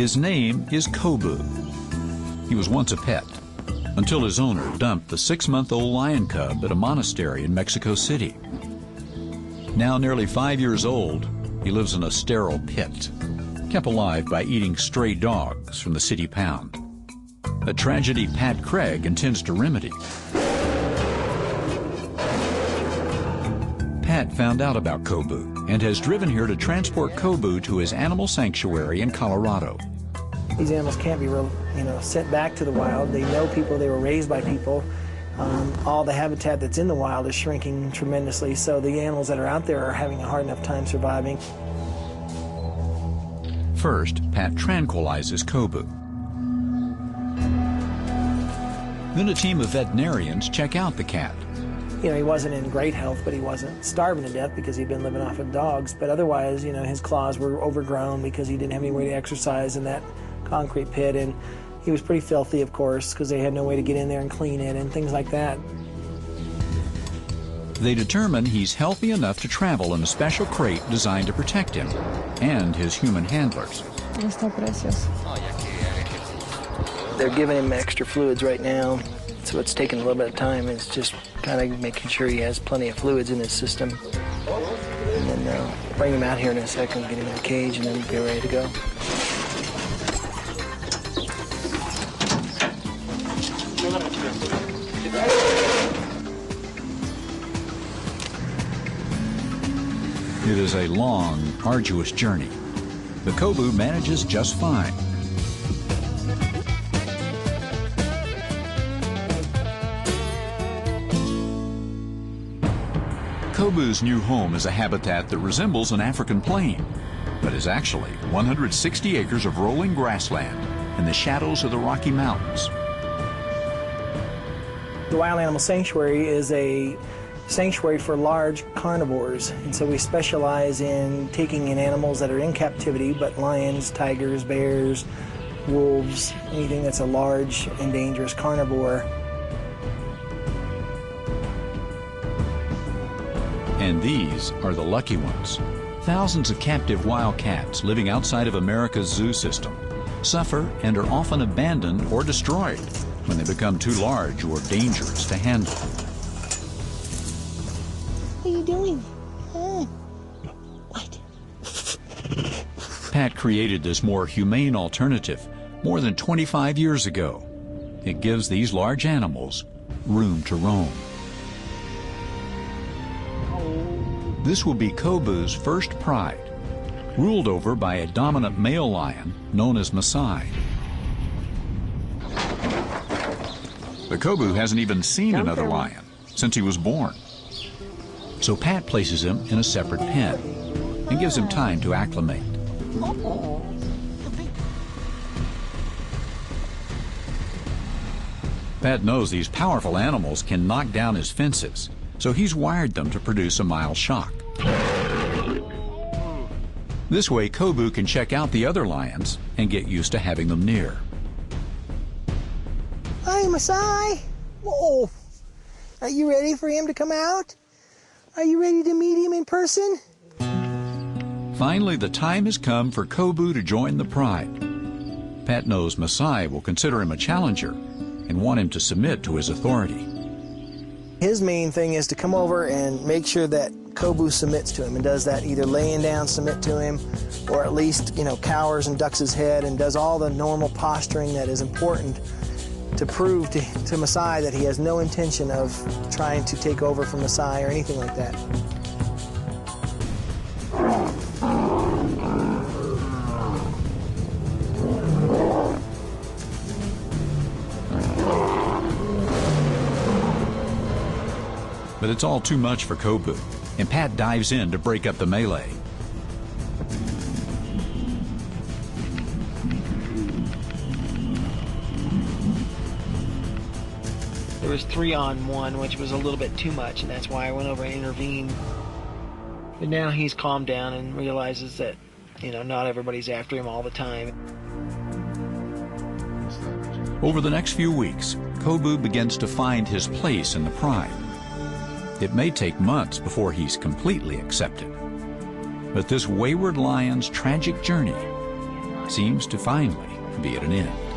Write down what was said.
His name is Kubo. He was once a pet, until his owner dumped the 6-month-old lion cub at a monastery in Mexico City. Now nearly 5 years old, he lives in a sterile pit, kept alive by eating stray dogs from the city pound. A tragedy Pat Craig intends to remedy. Pat found out about Kubo and has driven here to transport Kubo to his animal sanctuary in Colorado. These animals can't be sent back to the wild. They know people, they were raised by people. All the habitat that's in the wild is shrinking tremendously, so the animals that are out there are having a hard enough time surviving. First, Pat tranquilizes Kubo. Then a team of veterinarians check out the cat. He wasn't in great health, but he wasn't starving to death because he'd been living off of dogs. But otherwise, his claws were overgrown because he didn't have any way to exercise in that concrete pit. And he was pretty filthy, of course, because they had no way to get in there and clean it and things like that. They determine he's healthy enough to travel in a special crate designed to protect him and his human handlers. They're giving him extra fluids right now, so it's taking a little bit of time. It's just kind of making sure he has plenty of fluids in his system. And then bring him out here in a second, get him in the cage, and then we'll be ready to go. It is a long, arduous journey. The Kubo manages just fine. Kubo's new home is a habitat that resembles an African plain, but is actually 160 acres of rolling grassland in the shadows of the Rocky Mountains. The Wild Animal Sanctuary is a sanctuary for large carnivores, and so we specialize in taking in animals that are in captivity, but lions, tigers, bears, wolves, anything that's a large and dangerous carnivore. And these are the lucky ones. Thousands of captive wild cats living outside of America's zoo system suffer and are often abandoned or destroyed when they become too large or dangerous to handle. What are you doing? What? Pat created this more humane alternative more than 25 years ago. It gives these large animals room to roam. This will be Kubo's first pride, ruled over by a dominant male lion known as Maasai. The Kubo hasn't even seen another lion since he was born. So Pat places him in a separate pen and gives him time to acclimate. Pat knows these powerful animals can knock down his fences, so he's wired them to produce a mild shock. This way, Kubo can check out the other lions and get used to having them near. Hi, Maasai. Whoa. Are you ready for him to come out? Are you ready to meet him in person? Finally, the time has come for Kubo to join the pride. Pat knows Maasai will consider him a challenger and want him to submit to his authority. His main thing is to come over and make sure that Kubo submits to him, and does that either laying down, submit to him, or at least, cowers and ducks his head and does all the normal posturing that is important to prove to Maasai that he has no intention of trying to take over from Maasai or anything like that. But it's all too much for Kubo, and Pat dives in to break up the melee. There was 3-on-1, which was a little bit too much, and that's why I went over and intervened. But now he's calmed down and realizes that, not everybody's after him all the time. Over the next few weeks, Kubo begins to find his place in the pride. It may take months before he's completely accepted. But this wayward lion's tragic journey seems to finally be at an end.